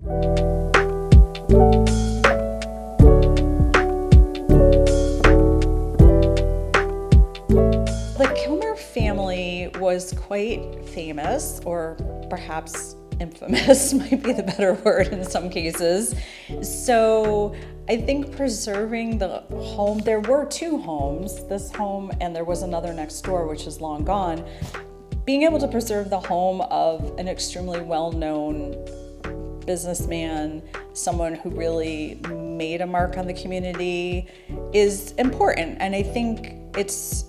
The Kilmer family was quite famous, or perhaps infamous might be the better word in some cases. So I think preserving the home, there were two homes, this home and there was another next door which is long gone. Being able to preserve the home of an extremely well-known businessman, someone who really made a mark on the community, is important. And I think it's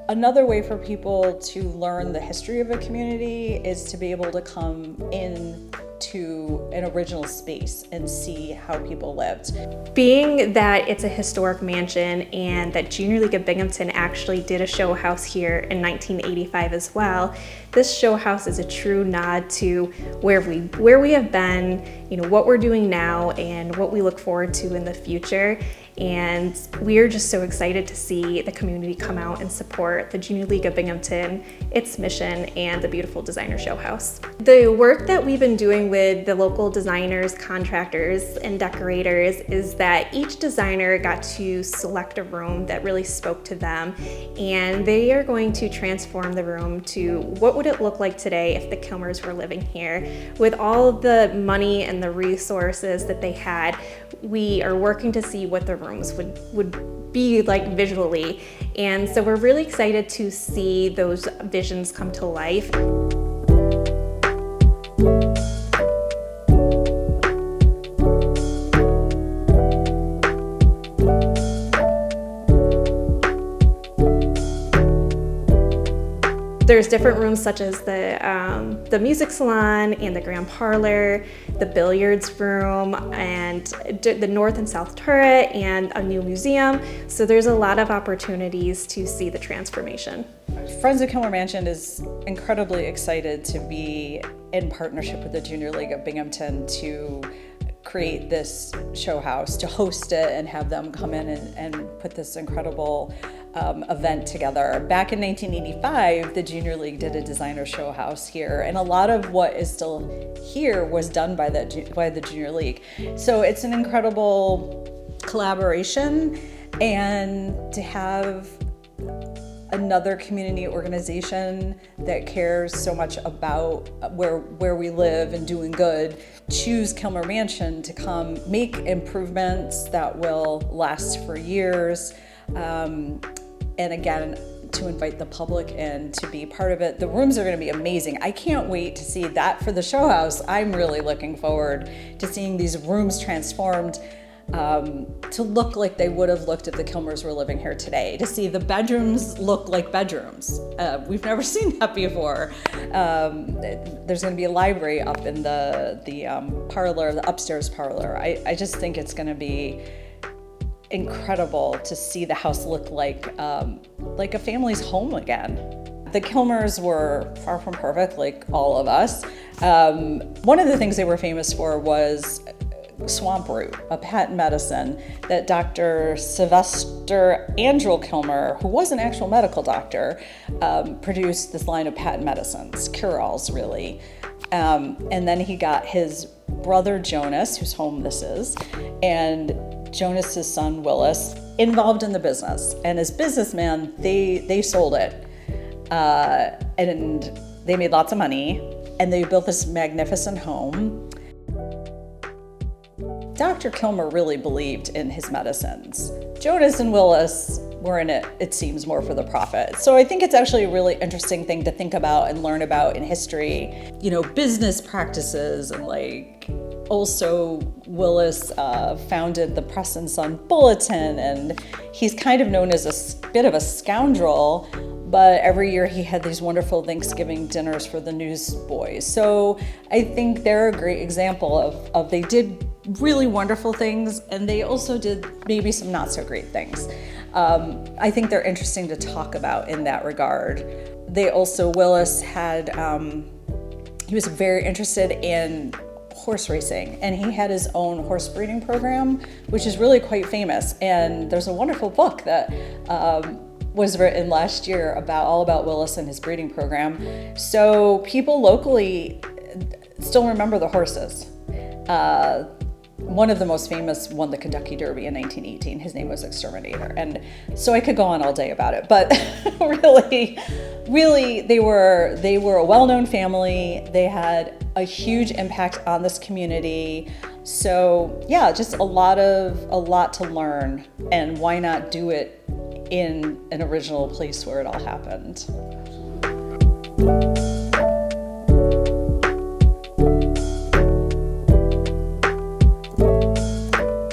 another way for people to learn the history of a community is to be able to come in to an original space and see how people lived. Being that it's a historic mansion and that Junior League of Binghamton actually did a show house here in 1985 as well, this show house is a true nod to where we have been, what we're doing now and what we look forward to in the future. And we're just so excited to see the community come out and support the Junior League of Binghamton, its mission, and the beautiful designer show house. The work that we've been doing with the local designers, contractors, and decorators is that each designer got to select a room that really spoke to them, and they are going to transform the room to what would it look like today if the Kilmers were living here. With all the money and the resources that they had, we are working to see what the rooms would be like visually. And so we're really excited to see those visions come to life. There's different rooms such as the music salon and the grand parlor, the billiards room, and the north and south turret, and a new museum. So there's a lot of opportunities to see the transformation. Friends of Kilmer Mansion is incredibly excited to be in partnership with the Junior League of Binghamton to create this show house, to host it and have them come in and put this incredible event together. Back in 1985, the Junior League did a designer show house here, and a lot of what is still here was done by the Junior League. So it's an incredible collaboration, and to have another community organization that cares so much about where we live and doing good choose Kilmer Mansion to come make improvements that will last for years. And again, to invite the public in to be part of it. The rooms are going to be amazing. I can't wait to see that for the show house. I'm really looking forward to seeing these rooms transformed to look like they would have looked if the Kilmers were living here today, to see the bedrooms look like bedrooms. We've never seen that before. There's going to be a library up in the parlor, the upstairs parlor. I just think it's going to be incredible to see the house look like a family's home again. The Kilmers were far from perfect, like all of us. One of the things they were famous for was swamp root, a patent medicine that Dr. Sylvester Andrew Kilmer, who was an actual medical doctor, produced this line of patent medicines, cure-alls really. And then he got his brother Jonas, whose home this is, and Jonas's son Willis involved in the business. And as businessmen, they sold it. And they made lots of money, and they built this magnificent home. Dr. Kilmer really believed in his medicines. Jonas and Willis were in it, it seems, more for the profit. So I think it's actually a really interesting thing to think about and learn about in history. Business practices, and also Willis founded the Press and Sun Bulletin, and he's kind of known as a bit of a scoundrel, but every year he had these wonderful Thanksgiving dinners for the newsboys. So I think they're a great example of they did really wonderful things, and they also did maybe some not so great things. I think they're interesting to talk about in that regard. Willis had, he was very interested in horse racing, and he had his own horse breeding program, which is really quite famous. And there's a wonderful book that was written last year all about Willis and his breeding program. So people locally still remember the horses. One of the most famous won the Kentucky Derby in 1918. His name was Exterminator. And so I could go on all day about it, but really, they were a well-known family. They had a huge impact on this community. So yeah, just a lot to learn, and why not do it in an original place where it all happened.